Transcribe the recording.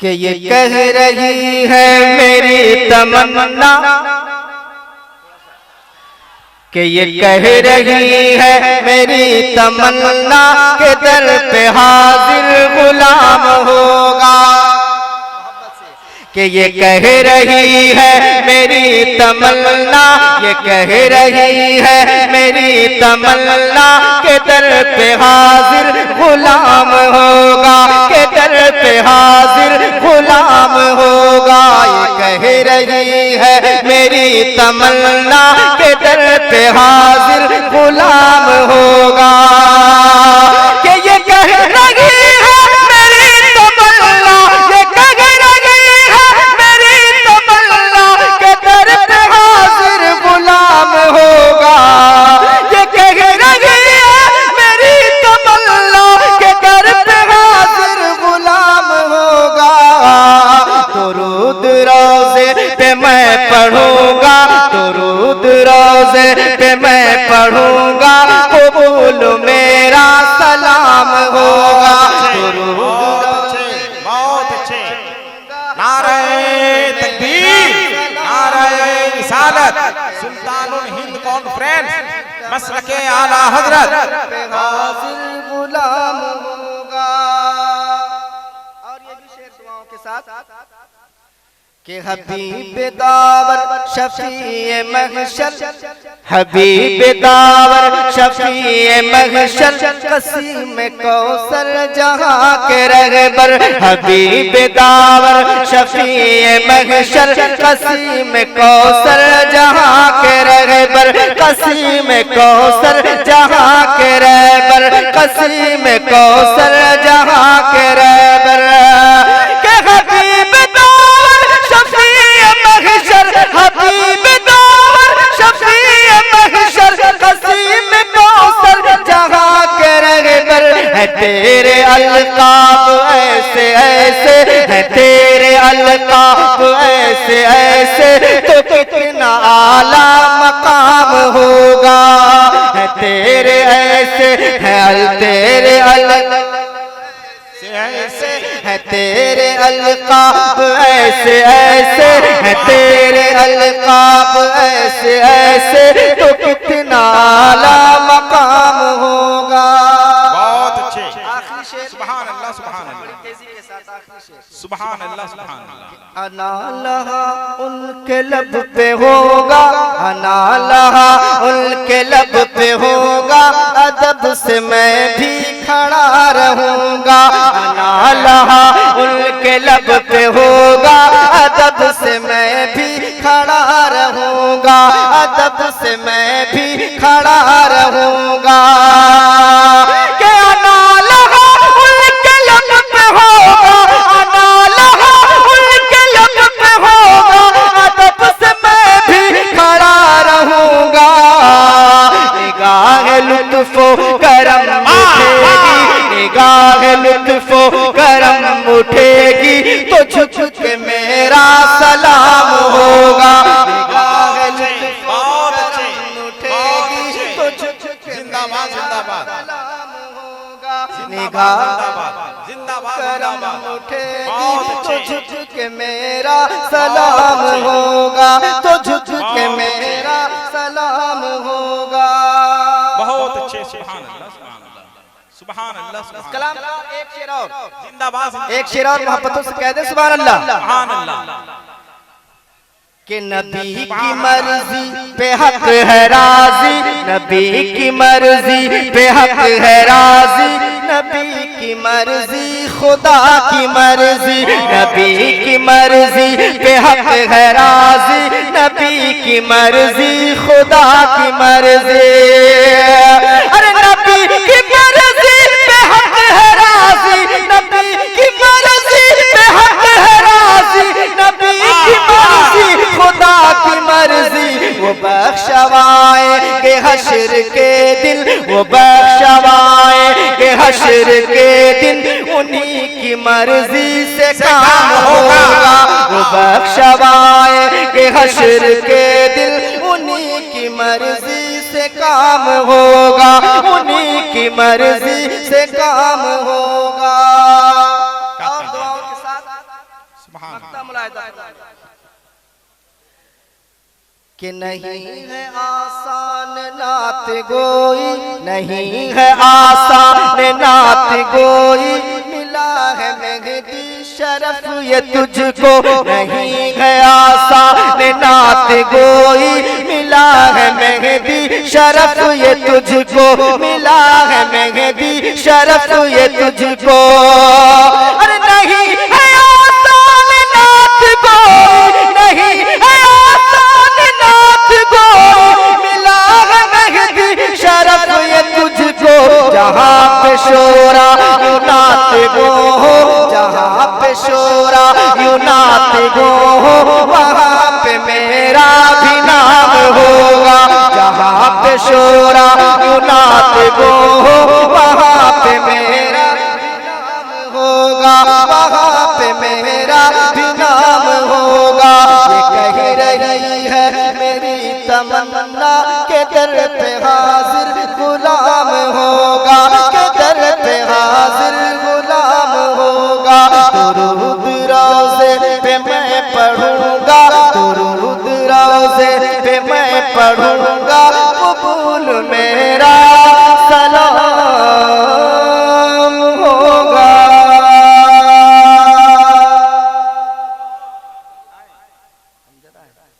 कि ये कह रही है मेरी तमन्ना, कि ये कह रही है मेरी तमन्ना के दर पे हाजिर गुलाम होगा। कि ये कह रही है मेरी तमन्ना, ये कह रही है मेरी तमन्ना के दर पे हाजिर गुलाम होगा, के दर पे हाजिर गुलाम होगा। ये कह रही है मेरी तमन्ना के दर पे हाजिर गुलाम होगा। कि ये कह रही है मेरी तमन्ना, ये कह रही है मेरी तमन्ना के दर पे हाजिर गुलाम होगा। ये कह रही है मेरी तमन्ना के दर पे हाजिर गुलाम होगा। दुरूद रोज़े पे मैं पढ़ूंगा, दुरूद रोज़े पे मैं पढ़ूंगा, कबूल मेरा सलाम होगा। बहुत अच्छे। नारे तकबीर, नारे रिसालत, सुल्तानुल हिंद कॉन्फ्रेंस, मसलके आला हजरत हाजिर गुलाम होगा। और ये भी शेर दुआओं के साथ कि हबीब दावर शफीए महशर, हबीब दावर शफीए महशर, कसीम कौसर जहां के रहबर। हबीब दावर शफीए महशर, कसीम कौसर जहां के रहबर, कसीम कौसर जहां के रहबर, कसीम कौसर जहां के रहबर। के हबीब हबीब दावर शफीए महशर, कसीम कौसर जहां के रहबर। है तेरे अलकाब ऐसे ऐसे, है तेरे अलकाब ऐसे ऐसे, तो कितना आला मकाम होगा। है तेरे ऐसे, है तेरे ऐसे, है तेरे अलकाब ऐसे ऐसे, है तेरे अलकाब ऐसे ऐसे, तो कितना आला मकाम होगा। बहुत अच्छे। आखिरी शेर सुभान अल्लाह, सुभान अल्लाह, तेजी के साथ आखिरी शेर। सुभान अल्लाह, सुभान अल्लाह। अना लहा उनके लब पे होगा, अना लहा उनके लब पे होगा, अदब से मैं भी खड़ा रहूंगा। अना लहा उनके लब पे होगा, अदब से मैं भी खड़ा रहूंगा, अदब से मैं भी खड़ा रहूंगा। कि अना लहा उनके लब पे होगा, अना लहा उनके लब पे होगा, अदब से मैं भी खड़ा रहूंगा। निगाह लुत्फो करम उठेगी, निगाह लुत्फो करम उठेगी, तो झुक के मेरा सलाम होगा। निगाह लुत्फो करम उठेगी, तो झुक के जिंदाबाद, जिंदाबाद, सलाम होगा। निगाह निगाह जिंदाबाद, करम जिंदाबाद। उठेगी, तो झुक के मेरा सलाम होगा, तो झुक के मेरा सलाम होगा। बहुत अच्छे। सुभान अल्लाह, सुभान अल्लाह, सुभान अल्लाह, सुभान कलाम का एक शेर और, जिंदाबाद, एक शेर और मोहब्बतों से कह दे सुभान अल्लाह। सुभान अल्लाह। कि नबी की मर्जी पे हक है राजी, नबी की मर्जी पे हक है राजी, नबी की मर्जी खुदा की मर्जी, नबी की मर्जी पे हक है राजी, नबी की मर्जी खुदा की मर्जी। अरे नबी की मर्जी पे हक है राजी, नबी की मर्जी पे हक है राजी, नबी की मर्जी खुदा की मर्जी। वो बख्शवाए के हश्र के दिन, वो बख्शवाए के हश्र के दिन, उन्हीं की मर्जी से काम होगा। वो बख्शवाए के हश्र के दिन, उन्हीं की मर्जी से काम होगा, उन्हीं की मर्जी से काम होगा। और दुआओं के साथ सुभान मक्ता मुलाहिदा कि नहीं है आसान नात गोई, नहीं है आसान नात गोई, मिला है मेहदी शरफ ये तुझको, नहीं है आसान नात गोई, मिला है मेहदी शरफ ये तुझको, मिला है मेहदी शरफ ये तुझको। अरे नहीं है आसान नात गोई, नहीं है आसान नात गोई, मिला है मेहदी शरफ ये तुझको। जहाँ पे शोरा यूं नात गो हो, जहाँ पे शोरा यूं नात गो हो, वहाँ पे मेरा भी नाम होगा। जहाँ पे शोरा यूं नात गो हो, वहाँ पे मेरा भी नाम होगा, वहाँ पे मेरा भी नाम होगा। ये कह रही है मेरी तमन्ना के दर पे हाजिर